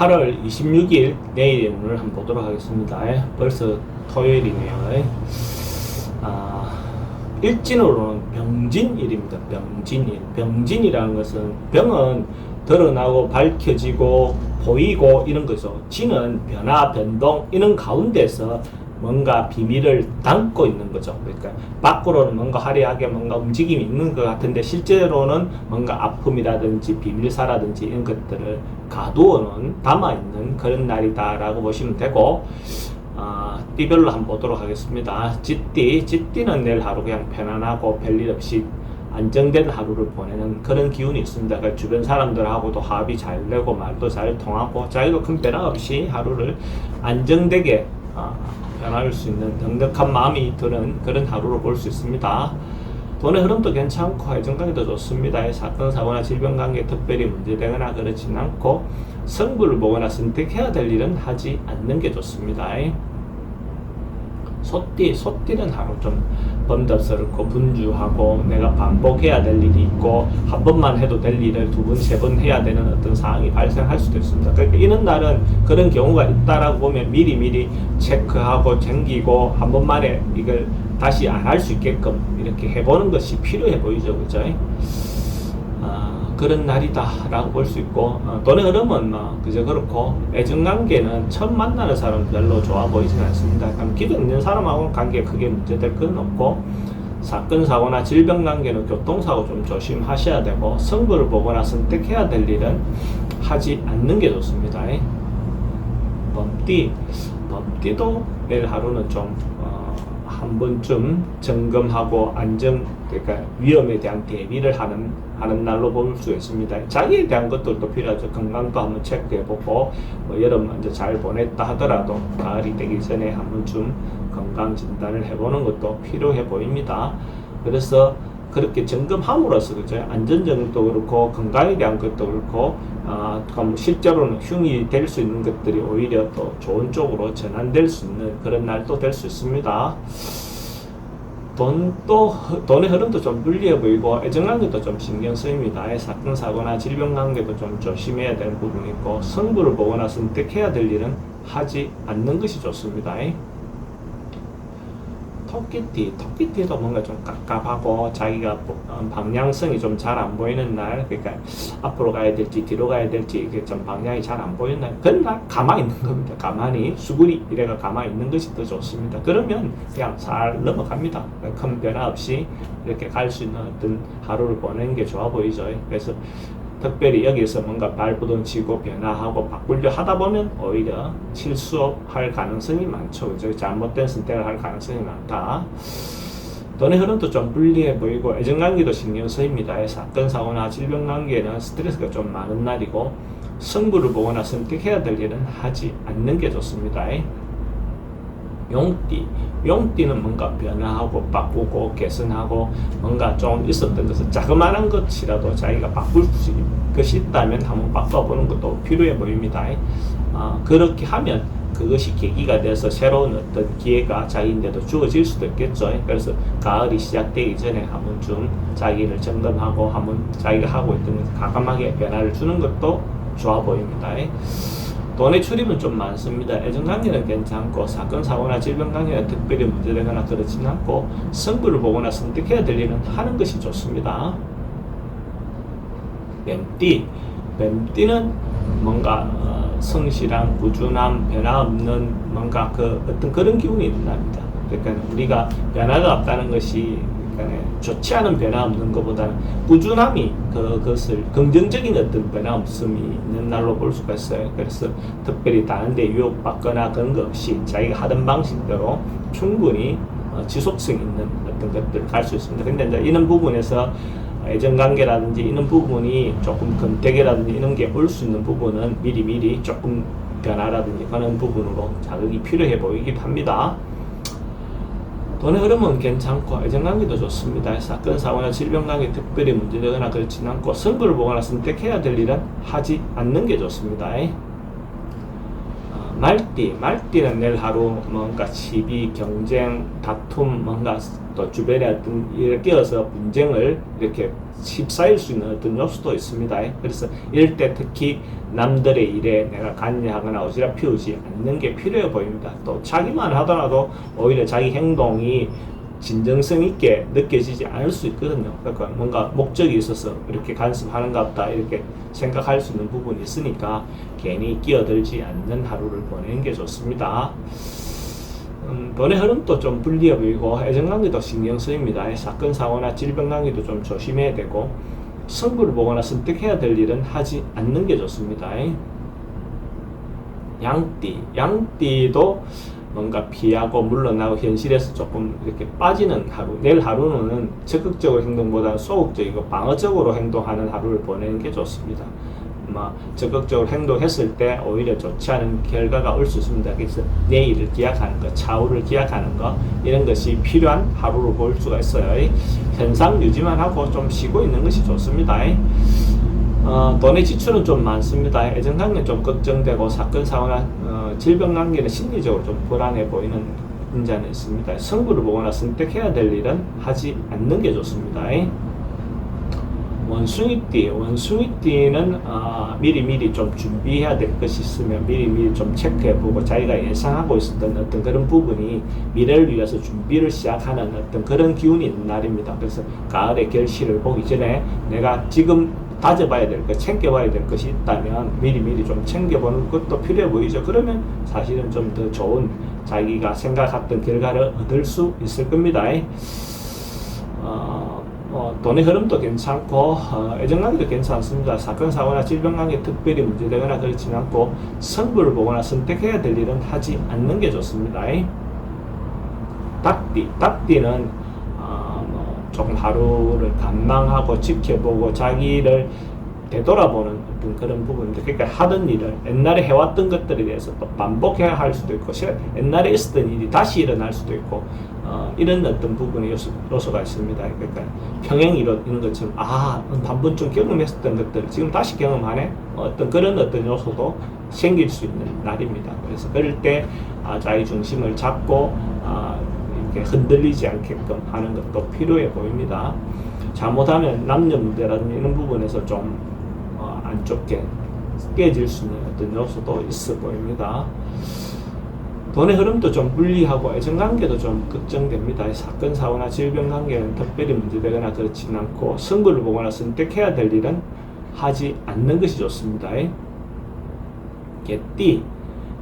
8월 26일 내일의 오늘 한번 보도록 하겠습니다. 벌써 토요일이네요. 일진으로는 병진일입니다. 병진일. 병진이라는 것은 병은 드러나고 밝혀지고 보이고 이런 거죠. 진은 변화, 변동 이런 가운데서 뭔가 비밀을 담고 있는 거죠. 그러니까 밖으로는 뭔가 화려하게 뭔가 움직임이 있는 것 같은데 실제로는 뭔가 아픔이라든지 비밀사라든지 이런 것들을 가두어는 담아있는 그런 날이다라고 보시면 되고, 띠별로 한번 보도록 하겠습니다. 쥐띠는 내일 하루 그냥 편안하고 별일 없이 안정된 하루를 보내는 그런 기운이 있습니다. 그러니까 주변 사람들하고도 합이 잘 되고 말도 잘 통하고 자기도 큰 변화 없이 하루를 안정되게 변할 수 있는 넉넉한 마음이 드는 그런 하루를 볼 수 있습니다. 돈의 흐름도 괜찮고 애정관계도 좋습니다. 사건, 사고나 질병관계 특별히 문제되거나 그렇지는 않고 승부를 보거나 선택해야 될 일은 하지 않는 게 좋습니다. 소띠는 하루 좀 번잡스럽고 분주하고 내가 반복해야 될 일이 있고 한 번만 해도 될 일을 두 번, 세 번 해야 되는 어떤 상황이 발생할 수도 있습니다. 그러니까 이런 날은 그런 경우가 있다라고 보면 미리 체크하고 챙기고 한 번만에 이걸 다시 안 할 수 있게끔 이렇게 해보는 것이 필요해 보이죠. 그죠? 그런 날이다라고 볼 수 있고, 돈의 흐름은 그저 그렇고, 애정관계는 처음 만나는 사람 별로 좋아 보이진 않습니다. 기존 있는 사람하고는 관계에 크게 문제될 건 없고, 사건, 사고나 질병관계는 교통사고 좀 조심하셔야 되고, 승부를 보거나 선택해야 될 일은 하지 않는 게 좋습니다. 범띠도 내일 하루는 좀 한 번쯤 점검하고 그러니까 위험에 대한 대비를 하는 날로 볼 수 있습니다. 자기에 대한 것들도 필요하죠. 건강도 한번 체크해보고, 여름 먼저 잘 보냈다 하더라도 가을이 되기 전에 한 번쯤 건강 진단을 해보는 것도 필요해 보입니다. 그래서 그렇게 점검함으로써 그죠? 안전적도 그렇고 건강에 대한 것도 그렇고 실제로는 흉이 될 수 있는 것들이 오히려 또 좋은 쪽으로 전환될 수 있는 그런 날도 될 수 있습니다. 돈의 흐름도 좀 불리해 보이고 애정관계도 좀 신경 쓰입니다. 사건, 사고나 질병관계도 좀 조심해야 되는 부분이 있고 승부를 보거나 선택해야 될 일은 하지 않는 것이 좋습니다. 토끼띠도 뭔가 좀 깝깝하고 자기가 방향성이 좀 잘 안 보이는 날, 그러니까 앞으로 가야 될지 뒤로 가야 될지 이게 좀 방향이 잘 안 보이는 날, 그런 날 가만히 있는 겁니다. 가만히 수구리 이래가 가만히 있는 것이 더 좋습니다. 그러면 그냥 잘 넘어갑니다. 큰 변화 없이 이렇게 갈 수 있는 어떤 하루를 보내는 게 좋아 보이죠. 그래서 특별히 여기서 뭔가 발부둥치고 변화하고 바꾸려 하다 보면 오히려 실수할 가능성이 많죠. 그죠? 잘못된 선택을 할 가능성이 많다. 돈의 흐름도 좀 불리해 보이고 애정관계도 신경 쓰입니다. 사건, 사고나 질병관계는 스트레스가 좀 많은 날이고 승부를 보거나 선택해야 될 일은 하지 않는 게 좋습니다. 용띠는 뭔가 변화하고 바꾸고 개선하고 뭔가 좀 있었던 것을 자그마한 것이라도 자기가 바꿀 수 있는 것이 있다면 한번 바꿔보는 것도 필요해 보입니다. 그렇게 하면 그것이 계기가 돼서 새로운 어떤 기회가 자기인데도 주어질 수도 있겠죠. 그래서 가을이 시작되기 전에 한 번쯤 자기를 점검하고 한번 자기가 하고 있던 것을 과감하게 변화를 주는 것도 좋아 보입니다. 돈의 출입은 좀 많습니다. 애정관계는 괜찮고 사건, 사고나 질병관계는 특별히 문제되거나 그렇지는 않고 승부를 보거나 선택해야 될 일은 하는 것이 좋습니다. 뱀띠는 뭔가 성실한 꾸준함, 변화 없는 뭔가 어떤 그런 기운이 있는 날입니다. 그러니까 우리가 변화가 없다는 것이 좋지 않은 변화 없는 것보다는 꾸준함이 그것을 긍정적인 어떤 변화 없음이 있는 날로 볼 수가 있어요. 그래서 특별히 다른 데 유혹받거나 그런 것 없이 자기가 하던 방식대로 충분히 지속성 있는 어떤 것들을 갈 수 있습니다. 근데 이제 이런 부분에서 애정관계라든지 이런 부분이 조금 금태기라든지 이런 게 올 수 있는 부분은 미리 조금 변화라든지 그런 부분으로 자극이 필요해 보이기도 합니다. 돈의 흐름은 괜찮고 애정관계도 좋습니다. 사건, 사고나 질병관계 특별히 문제되거나 그렇지는 않고 승부를 보거나 선택해야 될 일은 하지 않는 게 좋습니다. 말띠는 내일 하루 뭔가 시비, 경쟁, 다툼, 뭔가 또 주변에 어떤 일을 끼어서 분쟁을 이렇게 휩싸일 수 있는 어떤 요소도 있습니다. 그래서 이럴 때 특히 남들의 일에 내가 관여하거나 어지럽히지 않는 게 필요해 보입니다. 또 자기만 하더라도 오히려 자기 행동이 진정성 있게 느껴지지 않을 수 있거든요. 그러니까 뭔가 목적이 있어서 이렇게 간섭하는가 보다 이렇게 생각할 수 있는 부분이 있으니까 괜히 끼어들지 않는 하루를 보내는 게 좋습니다. 돈의 흐름도 좀 불리해 보이고 애정관계도 신경 쓰입니다. 사건 사고나 질병 관계도 좀 조심해야 되고 승부를 보거나 선택해야 될 일은 하지 않는 게 좋습니다. 양띠도 뭔가 피하고 물러나고 현실에서 조금 이렇게 빠지는 하루. 내일 하루는 적극적으로 행동보다는 소극적이고 방어적으로 행동하는 하루를 보내는 게 좋습니다. 적극적으로 행동했을 때 오히려 좋지 않은 결과가 올 수 있습니다. 그래서 내일을 기약하는 것, 차후를 기약하는 것, 이런 것이 필요한 하루로 볼 수가 있어요. 현상 유지만 하고 좀 쉬고 있는 것이 좋습니다. 돈의 지출은 좀 많습니다. 애정관계는 좀 걱정되고 사건 사고나 질병관계는 심리적으로 좀 불안해 보이는 인자는 있습니다. 승부를 보거나 선택해야 될 일은 하지 않는 게 좋습니다. 원숭이띠는 미리미리 좀 준비해야 될 것이 있으면 미리미리 좀 체크해보고 자기가 예상하고 있었던 어떤 그런 부분이 미래를 위해서 준비를 시작하는 어떤 그런 기운이 있는 날입니다. 그래서 가을의 결실을 보기 전에 내가 지금 다져봐야 될 것, 챙겨봐야 될 것이 있다면 미리미리 좀 챙겨보는 것도 필요해 보이죠. 그러면 사실은 좀 더 좋은 자기가 생각했던 결과를 얻을 수 있을 겁니다. 돈의 흐름도 괜찮고 애정관계도 괜찮습니다. 사건 사고나 질병관계 특별히 문제되거나 그렇지는 않고 승부를 보거나 선택해야 될 일은 하지 않는 게 좋습니다. 닭띠는 조금 하루를 관망하고 지켜보고 자기를 되돌아보는 어떤 그런 부분인데, 그러니까 하던 일을 옛날에 해왔던 것들에 대해서 또 반복해야 할 수도 있고 옛날에 있었던 일이 다시 일어날 수도 있고 이런 어떤 부분의 요소가 있습니다. 그러니까 평행 이런 것처럼 한 번쯤 경험했었던 것들을 지금 다시 경험하네, 그런 어떤 요소도 생길 수 있는 날입니다. 그래서 그럴 때 자기 중심을 잡고 이렇게 흔들리지 않게끔 하는 것도 필요해 보입니다. 잘못하면 남녀 문제라든지 이런 부분에서 좀 안 좋게 깨질 수 있는 어떤 요소도 있어 보입니다. 돈의 흐름도 좀 불리하고 애정관계도 좀 걱정됩니다. 사건 사고나 질병 관계는 특별히 문제되거나 그렇지는 않고 승부를 보거나 선택해야 될 일은 하지 않는 것이 좋습니다.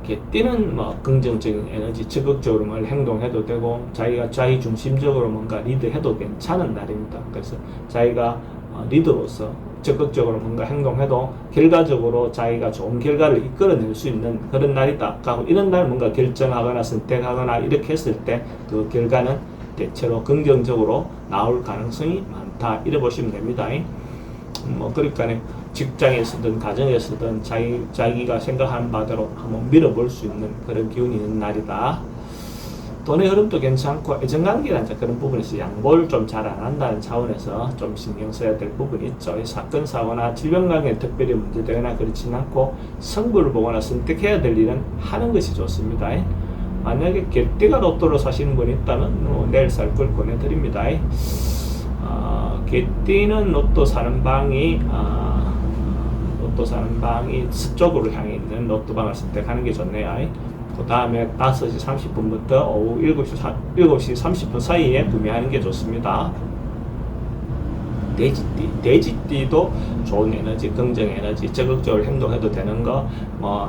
개띠는 긍정적인 에너지, 적극적으로 뭘 행동해도 되고 자기가 자기 중심적으로 뭔가 리드해도 괜찮은 날입니다. 그래서 자기가 리더로서 적극적으로 뭔가 행동해도 결과적으로 자기가 좋은 결과를 이끌어낼 수 있는 그런 날이다. 이런 날 뭔가 결정하거나 선택하거나 이렇게 했을 때 그 결과는 대체로 긍정적으로 나올 가능성이 많다. 이래 보시면 됩니다. 그러니까 직장에서든 가정에서든 자기가 생각하는 바대로 한번 밀어볼 수 있는 그런 기운이 있는 날이다. 돈의 흐름도 괜찮고 애정관계라는 그런 부분에서 양보를 좀 잘 안 한다는 차원에서 좀 신경 써야 될 부분이 있죠. 사건 사고나 질병관계는 특별히 문제되거나 그렇지는 않고 승부를 보거나 선택해야 될 일은 하는 것이 좋습니다. 만약에 개띠가 로또를 사시는 분이 있다면 내일 살 걸 권해드립니다. 개띠는 로또 사는 방이 서쪽으로 향해 있는 로또방을 선택하는 게 좋네요. 그 다음에 5시 30분부터 오후 7시 30분 사이에 구매하는 게 좋습니다. 돼지띠도 좋은 에너지, 긍정 에너지, 적극적으로 행동해도 되는 거,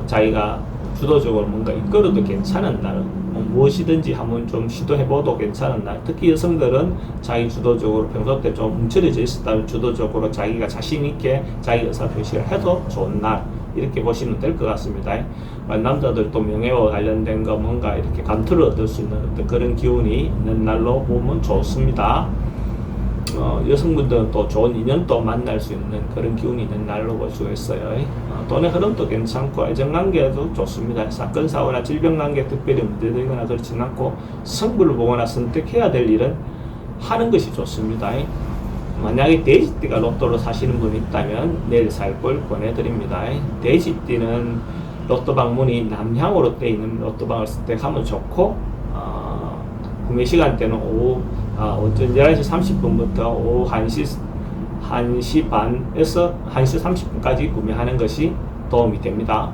자기가 주도적으로 뭔가 이끌어도 괜찮은 날, 무엇이든지 한번 좀 시도해봐도 괜찮은 날. 특히 여성들은 자기 주도적으로 평소 때 좀 움츠려져 있었다면 주도적으로 자기가 자신있게 자기 의사표시를 해도 좋은 날, 이렇게 보시면 될 것 같습니다. 남자들도 명예와 관련된 거 뭔가 이렇게 감투를 얻을 수 있는 어떤 그런 기운이 있는 날로 보면 좋습니다. 여성분들은 또 좋은 인연도 만날 수 있는 그런 기운이 있는 날로 볼 수가 있어요. 돈의 흐름도 괜찮고 애정관계도 좋습니다. 사건 사고나 질병관계 특별히 문제되거나 그렇지는 않고 승부를 보거나 선택해야 될 일은 하는 것이 좋습니다. 만약에 돼지띠가 로또를 사시는 분이 있다면 내일 살 걸 권해드립니다. 돼지띠는 로또 방문이 남향으로 되어 있는 로또 방을 선택하면 좋고, 구매 시간대는 오전 11시 30분부터 오후 1시 반에서 1시 30분까지 구매하는 것이 도움이 됩니다.